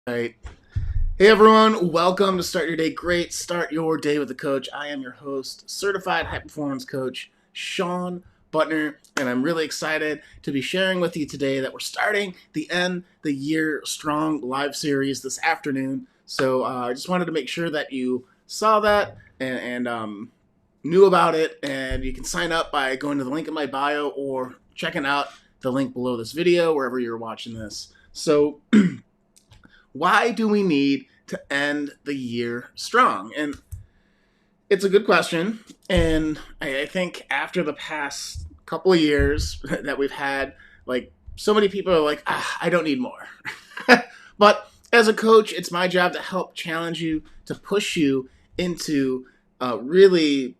Right. Hey everyone, welcome to Start Your Day Great. Start your day with a coach. I am your host, certified high performance coach, Sean Butner, and I'm really excited to be sharing with you today that we're starting the End the Year Strong live series this afternoon. So I just wanted to make sure that you saw that and knew about it, and you can sign up by going to the link in my bio or checking out the link below this video, wherever you're watching this. So why do we need to end the year strong? And it's a good question. And I think after the past couple of years that we've had, like, so many people are like, I don't need more. But as a coach, it's my job to help challenge you, to push you into really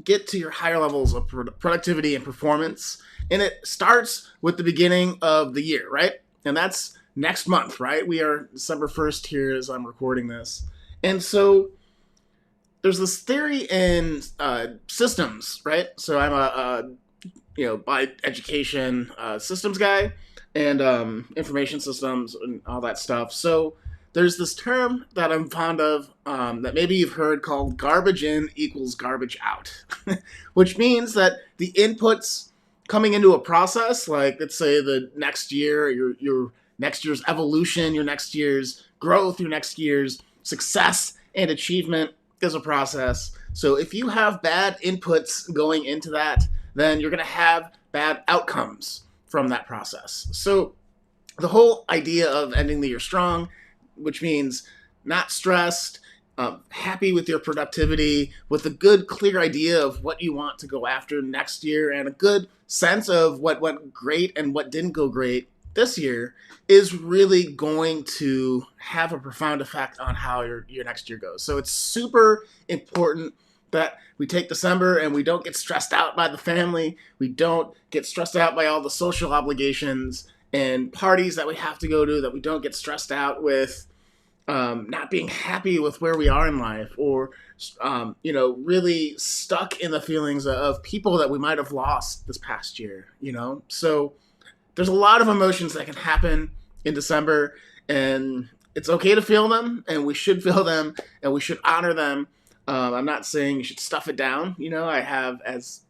get to your higher levels of productivity and performance. And it starts with the beginning of the year, right? And that's next month, right? We are December 1st here as I'm recording this. And so there's this theory in systems, right? So I'm by education, systems guy and information systems and all that stuff. So there's this term that I'm fond of that maybe you've heard called garbage in equals garbage out, which means that the inputs coming into a process, like let's say the next year, your next year's evolution, your next year's growth, your next year's success and achievement is a process. So if you have bad inputs going into that, then you're going to have bad outcomes from that process. So the whole idea of ending the year strong, which means not stressed, happy with your productivity, with a good, clear idea of what you want to go after next year, and a good sense of what went great and what didn't go great this year, is really going to have a profound effect on how your next year goes. So it's super important that we take December and we don't get stressed out by the family. We don't get stressed out by all the social obligations and parties that we have to go to, that we don't get stressed out with not being happy with where we are in life, or really stuck in the feelings of people that we might have lost this past year. So there's a lot of emotions that can happen in December, and it's okay to feel them, and we should feel them, and we should honor them. I'm not saying you should stuff it down. I have, as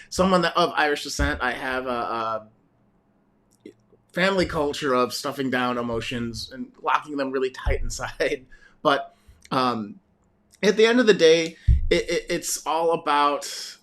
someone of Irish descent, I have a family culture of stuffing down emotions and locking them really tight inside. But at the end of the day, it's all about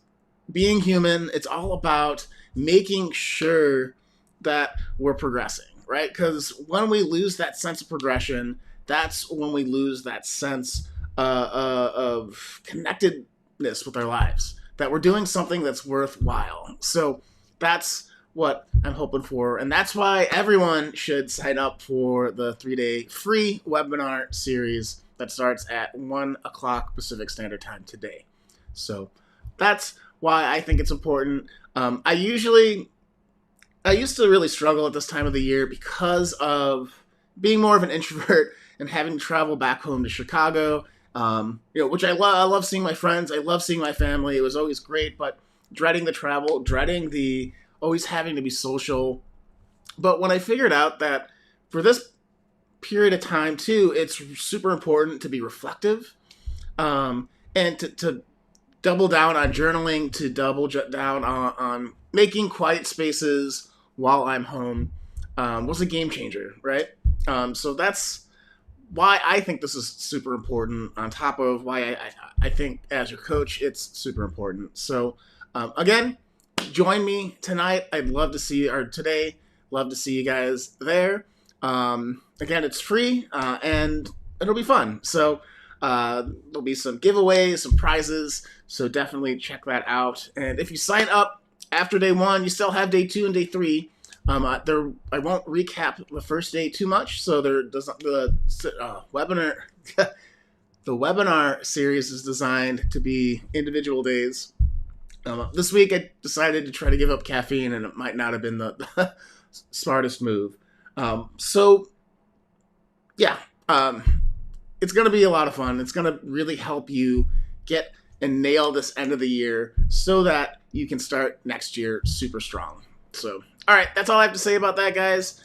being human. It's all about making sure that we're progressing, right? Because when we lose that sense of progression, that's when we lose that sense of connectedness with our lives, that we're doing something that's worthwhile. So that's what I'm hoping for. And that's why everyone should sign up for the 3-day free webinar series that starts at 1 o'clock Pacific Standard Time today. So that's why I think it's important. I used to really struggle at this time of the year because of being more of an introvert and having to travel back home to Chicago, which I love. I love seeing my friends. I love seeing my family. It was always great, but dreading the travel, dreading the always having to be social. But when I figured out that for this period of time too, it's super important to be reflective, and to double down on journaling, to double down on making quiet spaces while I'm home, was a game changer, right? So that's why I think this is super important, on top of why I think as your coach, it's super important. So again, join me tonight. I'd love to see you, or today, love to see you guys there. Again, it's free, and it'll be fun. So there'll be some giveaways, some prizes, so definitely check that out. And if you sign up after day 1, you still have day 2 and day 3. I won't recap the first day too much, so the webinar the webinar series is designed to be individual days. This week I decided to try to give up caffeine, and it might not have been the smartest move. It's going to be a lot of fun. It's going to really help you get and nail this end of the year so that you can start next year super strong. So All right, that's all I have to say about that, guys.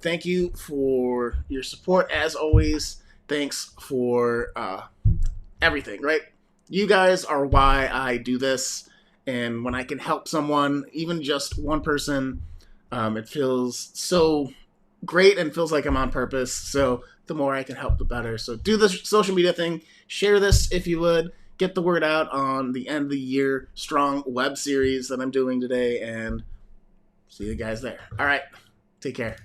Thank you for your support as always. Thanks for everything, right? You guys are why I do this. And when I can help someone, even just one person, it feels so great and feels like I'm on purpose. So the more I can help, the better. So do the social media thing. Share this if you would. Get the word out on the end of the year strong web series that I'm doing today. And see you guys there. All right. Take care.